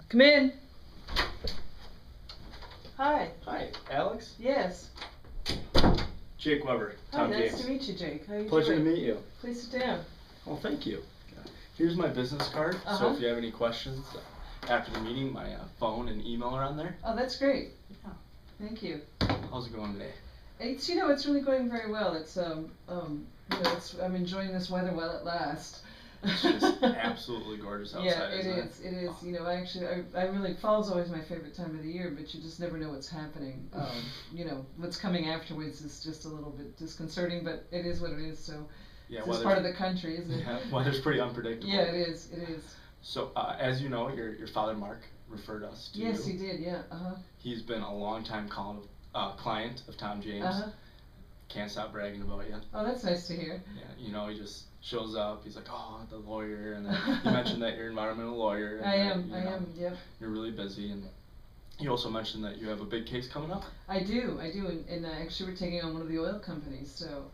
Come in. Hi. Hi, Alex. Yes. Jake Weber, Tom Hi, nice James. to meet you, Jake. How are you Pleasure doing? to meet you. Please sit down. Well, thank you. Here's my business card, so Uh-huh. if you have any questions after the meeting, my phone and email are on there. Oh, that's great. Yeah. Thank you. How's it going today? It's it's really going very well. I'm enjoying this weather while it lasts. It's just absolutely gorgeous outside. Yeah, it isn't is. It is. I really fall's always my favorite time of the year, but you just never know what's happening. What's coming afterwards is just a little bit disconcerting, but it is what it is. So Yeah, it's just part of the country, isn't it? Yeah, weather's pretty unpredictable. Yeah, it is. It is. So, as you know, your father Mark referred us to you. Yes, he did. Yeah. He's been a long-time client of Tom James. Can't stop bragging about you. Oh, that's nice to hear. Yeah, he just shows up. He's like, oh, the lawyer, and then you mentioned that you're an environmental lawyer. And I am. Yep. You're really busy, and you also mentioned that you have a big case coming up. I do, and actually we're taking on one of the oil companies. So,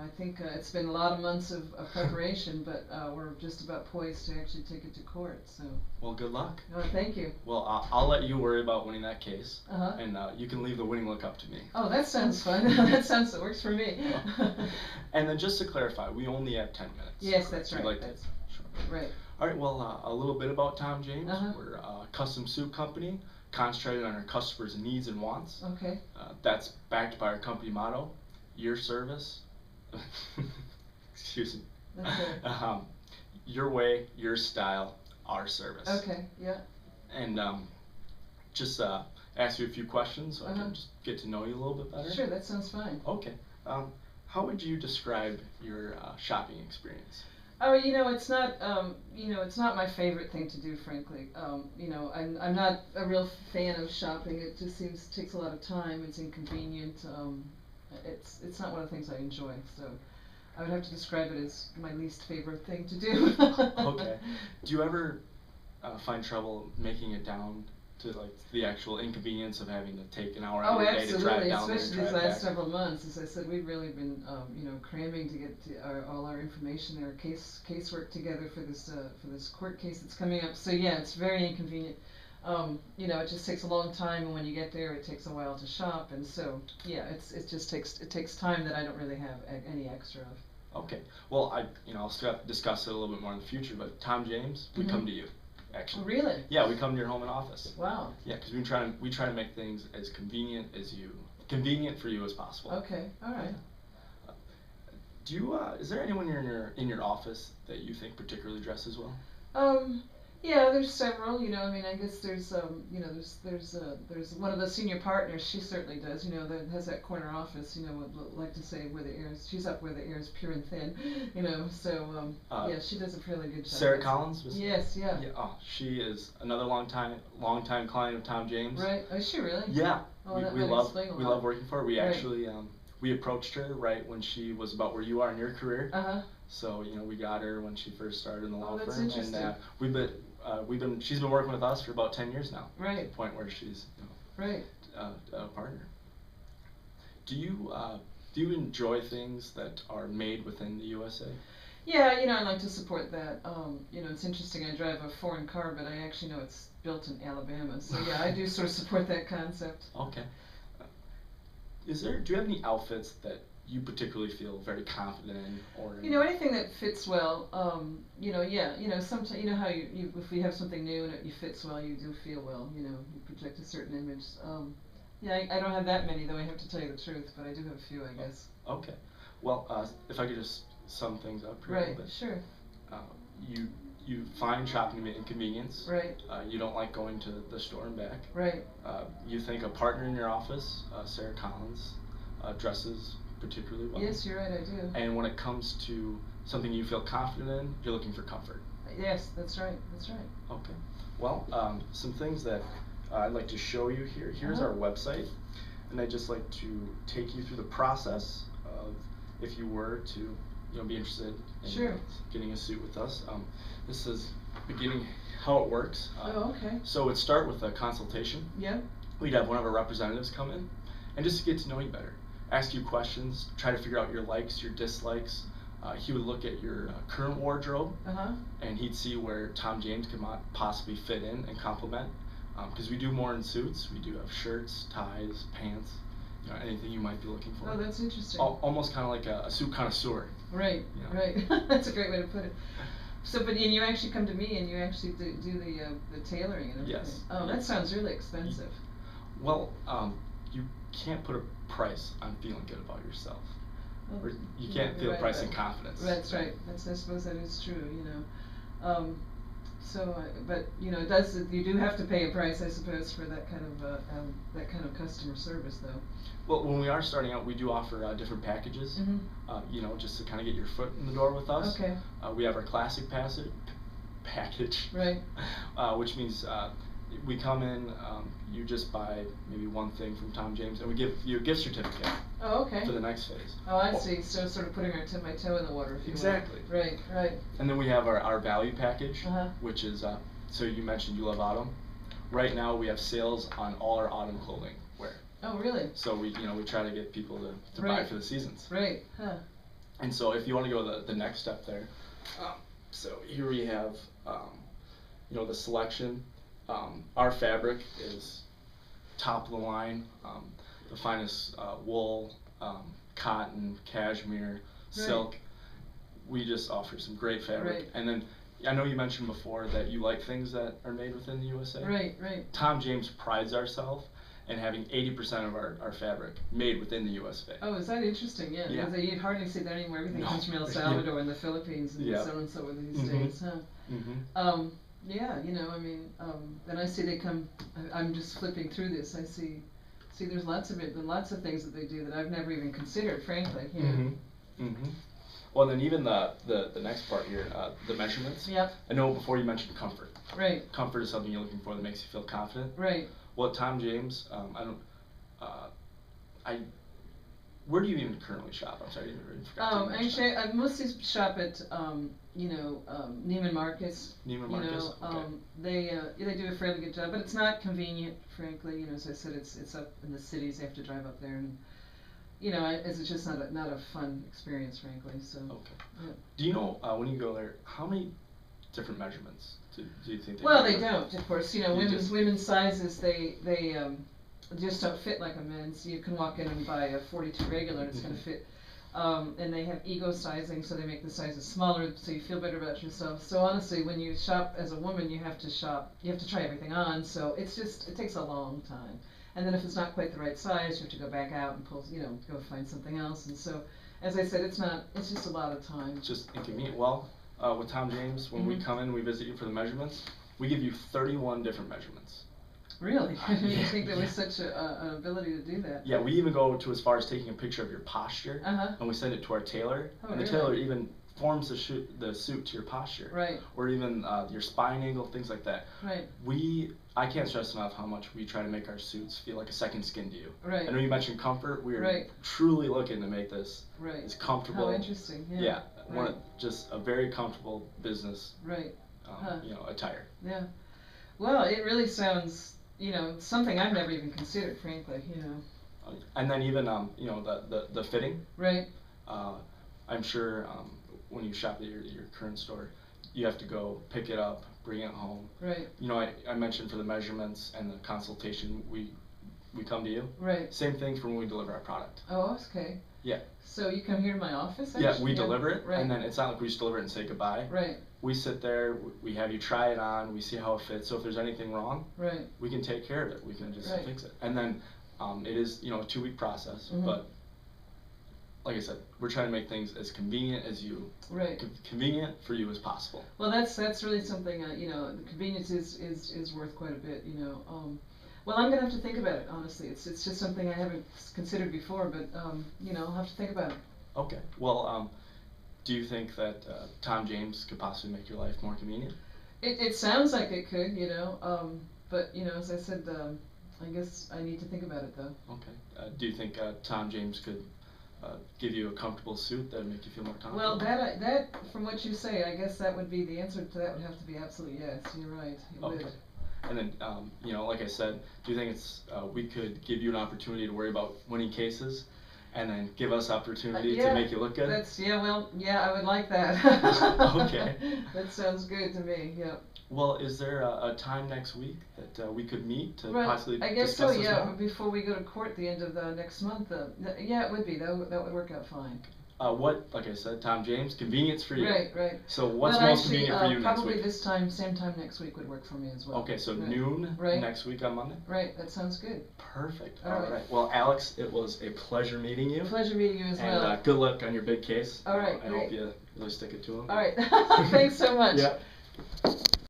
I think it's been a lot of months of preparation, but we're just about poised to actually take it to court. So. Well, good luck. Oh, thank you. Well, I'll let you worry about winning that case, Uh-huh. and you can leave the winning look up to me. Oh, that sounds fun. That works for me. And then just to clarify, we only have 10 minutes. Yes, that's right. Sure. Right. All right. Well, a little bit about Tom James. Uh-huh. We're a custom suit company, concentrated on our customers' needs and wants. Okay. That's backed by our company motto: your service. Excuse me. That's right. Your way, your style, our service. Okay. Yeah. And just ask you a few questions so I can just get to know you a little bit better. Sure, that sounds fine. Okay. How would you describe your shopping experience? Oh, it's not, it's not my favorite thing to do, frankly. I'm not a real fan of shopping. It just takes a lot of time. It's inconvenient. It's not one of the things I enjoy. So, I would have to describe it as my least favorite thing to do. Okay. Do you ever find trouble making it down to the actual inconvenience of having to take an hour out of your day to drive down there and especially drive these back? last several months. As I said, we've really been, cramming to get all our information, our casework together for this court case that's coming up. So yeah, it's very inconvenient. It just takes a long time, and when you get there, it takes a while to shop, and so yeah, it takes time that I don't really have any extra of. Okay. Well, I'll discuss it a little bit more in the future. But Tom James, we come to you. Actually. Oh, really? Yeah, we come to your home and office. Wow. Yeah, because we try to make things as convenient for you as possible. Okay. All right. Do you is there anyone in your office that you think particularly dresses well? Yeah, there's several. I guess there's there's one of the senior partners. She certainly does. That has that corner office. Would like to say where the air is. She's up where the air is pure and thin. So yeah, she does a fairly good job. Sarah Collins. Yes. Yeah. Yeah. Oh, she is another long time client of Tom James. Right. Oh, is she really? Yeah. Oh, we love working for her. We actually we approached her right when she was about where you are in your career. So we got her when she first started in the law that's firm, interesting. and she's been working with us for about 10 years now. Right. To the point where she's right. A partner. Do you enjoy things that are made within the USA? Yeah, I like to support that. It's interesting. I drive a foreign car, but I actually know it's built in Alabama. So yeah, I do sort of support that concept. Okay. Do you have any outfits that you particularly feel very confident in, or anything that fits well? Sometimes how if we have something new and it fits well, you do feel well. You project a certain image. Yeah, I don't have that many though. I have to tell you the truth, but I do have a few, I guess. Okay. Well, if I could just sum things up here a little bit. Sure. You find shopping an inconvenience. Right. You don't like going to the store and back. Right. You think a partner in your office, Sarah Collins, dresses particularly well. Yes, you're right, I do. And when it comes to something you feel confident in, you're looking for comfort. Yes, that's right. Okay. Well, some things that I'd like to show you here. Here's our website, and I'd just like to take you through the process of if you were to be interested in getting a suit with us. This is beginning how it works. Okay. So it'd start with a consultation. Yeah. We'd have one of our representatives come in and just get to know you better. Ask you questions, try to figure out your likes, your dislikes, he would look at your current wardrobe, Uh-huh. and he'd see where Tom James could possibly fit in and complement. Because we do more in suits. We do have shirts, ties, pants, anything you might be looking for. Oh, that's interesting. Almost kind of like a suit connoisseur. Right, you know. right. That's a great way to put it. So, and you actually come to me and you actually do the tailoring and everything. Yes. Oh, that sounds really expensive. Well, you can't put a price on feeling good about yourself. Well, Or you can't feel right, price right. in confidence. That's right. I suppose that is true. But it does. You do have to pay a price, I suppose, for that kind of customer service, though. Well, when we are starting out, we do offer different packages. Mm-hmm. Just to kind of get your foot in the door with us. Okay. We have our classic package. Right. Which means we come in, you just buy maybe one thing from Tom James, and we give you a gift certificate. Oh, okay. For the next phase. Oh, I see. So sort of putting my toe in the water, if you Exactly. will. Right, right. And then we have our value package, Uh-huh. which is so you mentioned you love autumn. Right now we have sales on all our autumn clothing wear. Oh, really? So we try to get people to buy Right. for the seasons. Right. Huh. And so if you want to go the next step there, so here we have the selection. Our fabric is top of the line, the finest wool, cotton, cashmere, silk. We just offer some great fabric. Right. And then I know you mentioned before that you like things that are made within the USA. Right, right. Tom James prides ourselves in having 80% of our fabric made within the USA. Oh, is that interesting? Yeah. Yeah. You'd hardly see that anymore. Everything No. comes from El Salvador and the Philippines and Yeah. so and so these Mhm. days, huh? Mm-hmm. Yeah, and I see they come. I'm just flipping through this. I see there's lots of things that they do that I've never even considered, frankly. Well, then even the next part here, the measurements. Yep. I know before you mentioned comfort. Right. Comfort is something you're looking for that makes you feel confident. Right. Well, at Tom James, where do you even currently shop? I'm sorry, I didn't forgot to mention Actually, that. I mostly shop at Neiman Marcus. Neiman Marcus. Okay. They do a fairly good job, but it's not convenient, frankly. As I said, it's up in the cities. You have to drive up there, and it's just not a fun experience, frankly. So. Okay. Yeah. Do you know when you go there, how many different measurements do you think they Well, do? they don't, of course. Women's sizes, they just don't fit like a men's. You can walk in and buy a 42 regular and it's going to fit. And they have ego sizing, so they make the sizes smaller so you feel better about yourself. So honestly, when you shop as a woman, you have to try everything on, so it takes a long time. And then if it's not quite the right size, you have to go back out and go find something else. And so, as I said, it's just a lot of time. It's just inconvenient. Well, with Tom James, when we come in, we visit you for the measurements, we give you 31 different measurements. Really? I didn't think there was such an ability to do that. Yeah, we even go to as far as taking a picture of your posture, Uh-huh. and we send it to our tailor, Oh, and the really? tailor even forms the suit to your posture. Right. Or even your spine angle, things like that. Right. I can't stress enough how much we try to make our suits feel like a second skin to you. Right. I know you mentioned comfort. We are Right. truly looking to make this Right. as comfortable. How interesting. Yeah. Right. Just a very comfortable business. Right. Attire. Yeah. Well, it really sounds, something I've never even considered, frankly. And then even the fitting. Right. I'm sure when you shop at your current store, you have to go pick it up, bring it home. Right. I mentioned for the measurements and the consultation, we come to you. Right. Same thing for when we deliver our product. Oh, okay. Yeah. So you come here to my office, actually? Yeah, we deliver it, Right. and then it's not like we just deliver it and say goodbye. Right. We sit there, we have you try it on, we see how it fits. So if there's anything wrong, Right. we can take care of it. We can just Right. fix it. And then it is a 2-week process, Mhm. but like I said, we're trying to make things as convenient as Right. convenient for you as possible. Well, that's really something. The convenience is worth quite a bit. Well, I'm gonna have to think about it. Honestly, it's just something I haven't considered before. But I'll have to think about it. Okay. Well, do you think that Tom James could possibly make your life more convenient? It sounds like it could. But as I said, I guess I need to think about it though. Okay. Do you think Tom James could give you a comfortable suit that would make you feel more comfortable? Well, that from what you say, I guess that would be the answer to that. Would have to be absolutely yes. You're right. It Okay. would. And then, like I said, do you think we could give you an opportunity to worry about winning cases and then give us opportunity Yeah, to make you look good? I would like that. Okay. That sounds good to me, yeah. Well, is there a time next week that we could meet to Well, possibly I guess so, discuss this yeah, more? before we go to court the end of the next month, yeah, it would be, that would work out fine. Like I said, Tom James, convenience for you. Right. So what's Well, most actually, convenient for you next probably week? this time, same time next week would work for me as well. Okay, so Right. noon Right. next week on Monday? Right, that sounds good. Perfect. All right. Well, Alex, it was a pleasure meeting you. Pleasure meeting you as And well. good luck on your big case. All right, I great. hope you really stick it to him. All right, thanks so much. Yeah.